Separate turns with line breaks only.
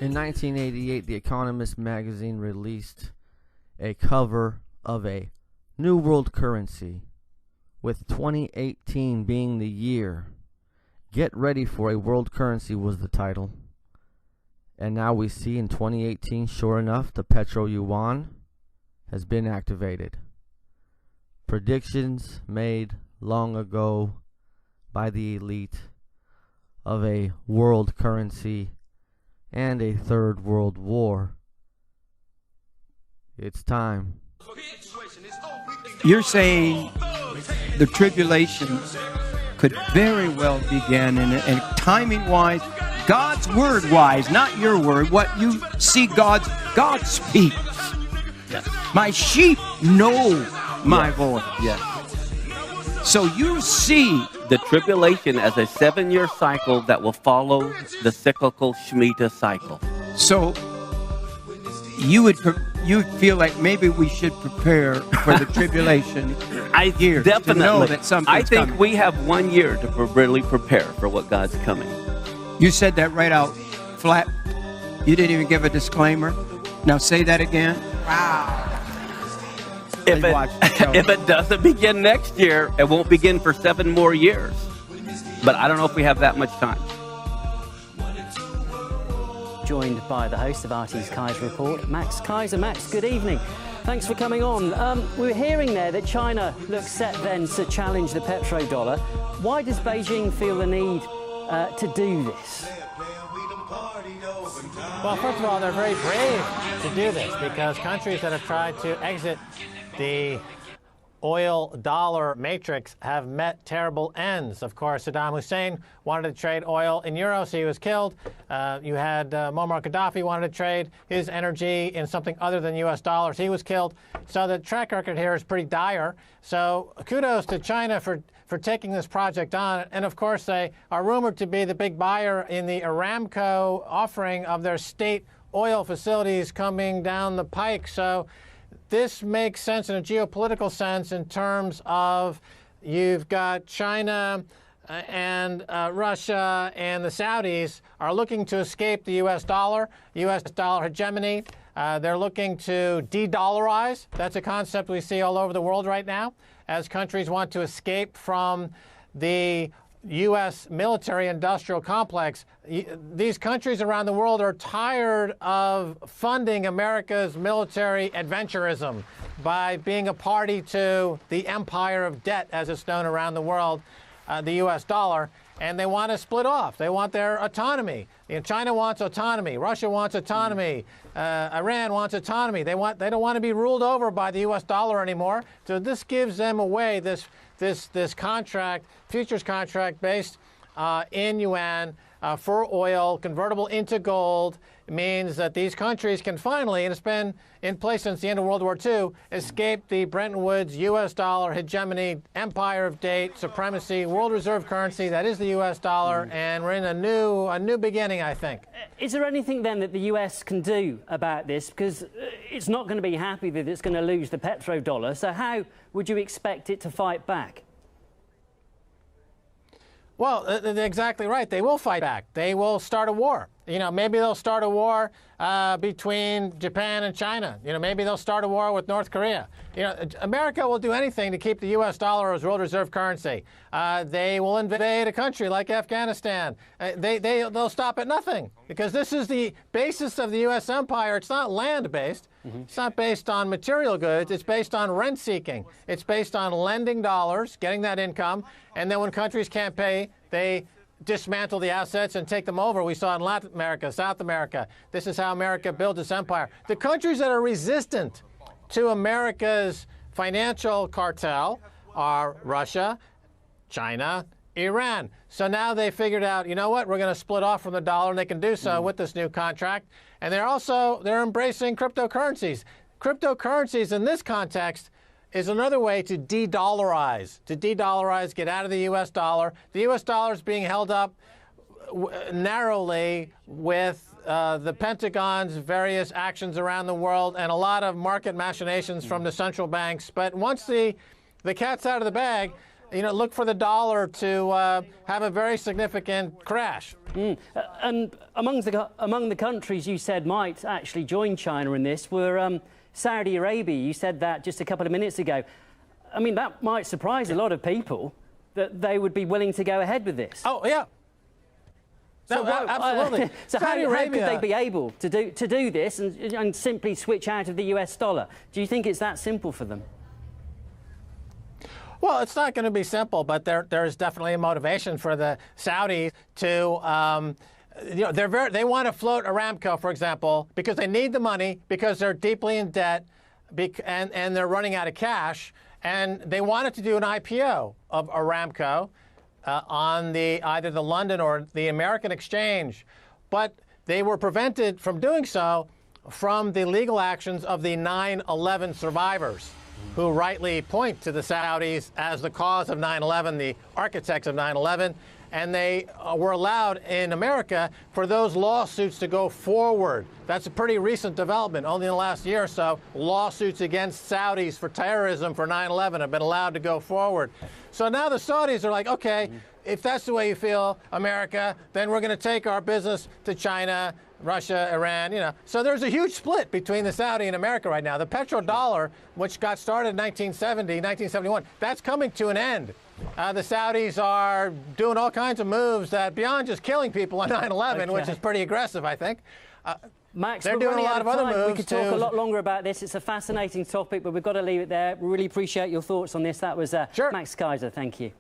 In 1988, The Economist magazine released a cover of a new world currency, with 2018 being the year. Get ready for a world currency was the title. And now we see in 2018, sure enough, the petro yuan has been activated. Predictions made long ago by the elite of a world currency and a third world war. It's time.
You're saying the tribulation could very well begin, and timing-wise, God's word-wise, not your word, what you see God speaks.
Yes.
My sheep know my voice.
Yes.
So you see
the tribulation as a 7-year cycle that will follow the cyclical Shemitah cycle.
So you feel like maybe we should prepare for the tribulation year
definitely
to know that something's
I think
coming.
we have 1 year to really prepare for what God's coming.
You said that right out flat. You didn't even give a disclaimer. Now say that again. Wow.
If it doesn't begin next year, it won't begin for 7 more years. But I don't know if we have that much time.
Joined by the host of RT's Kaiser Report, Max Kaiser. Max, good evening. Thanks for coming on. We were hearing there that China looks set then to challenge the petrodollar. Why does Beijing feel the need to do this?
Well, first of all, they're very brave to do this because countries that have tried to exit the oil-dollar matrix have met terrible ends. Of course, Saddam Hussein wanted to trade oil in euros. He was killed. You had Muammar Gaddafi wanted to trade his energy in something other than U.S. dollars. He was killed. So the track record here is pretty dire. So kudos to China for taking this project on. And of course, they are rumored to be the big buyer in the Aramco offering of their state oil facilities coming down the pike. So this makes sense in a geopolitical sense in terms of you've got China and Russia and the Saudis are looking to escape the U.S. dollar hegemony. They're looking to de-dollarize. That's a concept we see all over the world right now as countries want to escape from the U.S. military-industrial complex. These countries around the world are tired of funding America's military adventurism by being a party to the empire of debt, as it's known around the world, the U.S. dollar, and they want to split off. They want their autonomy. China wants autonomy. Russia wants autonomy. Iran wants autonomy. They don't want to be ruled over by the U.S. dollar anymore. So this gives them away this contract, futures contract based in yuan for oil, convertible into gold. It means that these countries can finally, and it's been in place since the end of World War II, escape the Bretton Woods U.S. dollar hegemony, empire of date, supremacy, world reserve currency, that is the U.S. dollar, and we're in a new beginning, I think.
Is there anything then that the U.S. can do about this? Because it's not going to be happy that it's going to lose the petrodollar, so how would you expect it to fight back?
Well, they're exactly right. They will fight back. They will start a war. Maybe they'll start a war between Japan and China. Maybe they'll start a war with North Korea. America will do anything to keep the U.S. dollar as world reserve currency. They will invade a country like Afghanistan. They'll stop at nothing because this is the basis of the U.S. empire. It's not land-based. It's not based on material goods. It's based on rent-seeking. It's based on lending dollars, getting that income, and then when countries can't pay, they dismantle the assets and take them over. We saw in Latin America, South America. This is how America built its empire. The countries that are resistant to America's financial cartel are Russia, China, Iran. So now they figured out, you know what, we're going to split off from the dollar, and they can do so with this new contract. And they're embracing cryptocurrencies. Cryptocurrencies in this context is another way to de-dollarize, get out of the U.S. dollar. The U.S. dollar is being held up narrowly with the Pentagon's various actions around the world and a lot of market machinations from the central banks. But once the cat's out of the bag, look for the dollar to have a very significant crash.
And among the countries you said might actually join China in this were Saudi Arabia. You said that just a couple of minutes ago. I mean, that might surprise a lot of people that they would be willing to go ahead with this.
Oh, yeah.
So
absolutely.
So how could they be able to do this and simply switch out of the US dollar? Do you think it's that simple for them?
Well, it's not going to be simple, but there is definitely a motivation for the Saudis to, they want to float Aramco, for example, because they need the money, because they're deeply in debt, and they're running out of cash, and they wanted to do an IPO of Aramco on either the London or the American exchange, but they were prevented from doing so from the legal actions of the 9/11 survivors, who rightly point to the Saudis as the cause of 9/11, the architects of 9/11, and they were allowed in America for those lawsuits to go forward. That's a pretty recent development. Only in the last year or so, lawsuits against Saudis for terrorism for 9/11 have been allowed to go forward. So now the Saudis are like, okay, if that's the way you feel, America, then we're going to take our business to China, Russia, Iran, So there's a huge split between the Saudi and America right now. The petrodollar, which got started in 1970, 1971, that's coming to an end. The Saudis are doing all kinds of moves that beyond just killing people on 9/11, which is pretty aggressive, I think.
Max,
they're doing a lot of other moves.
We could talk a lot longer about this. It's a fascinating topic, but we've got to leave it there. We really appreciate your thoughts on this. That was
Sure.
Max Kaiser. Thank you.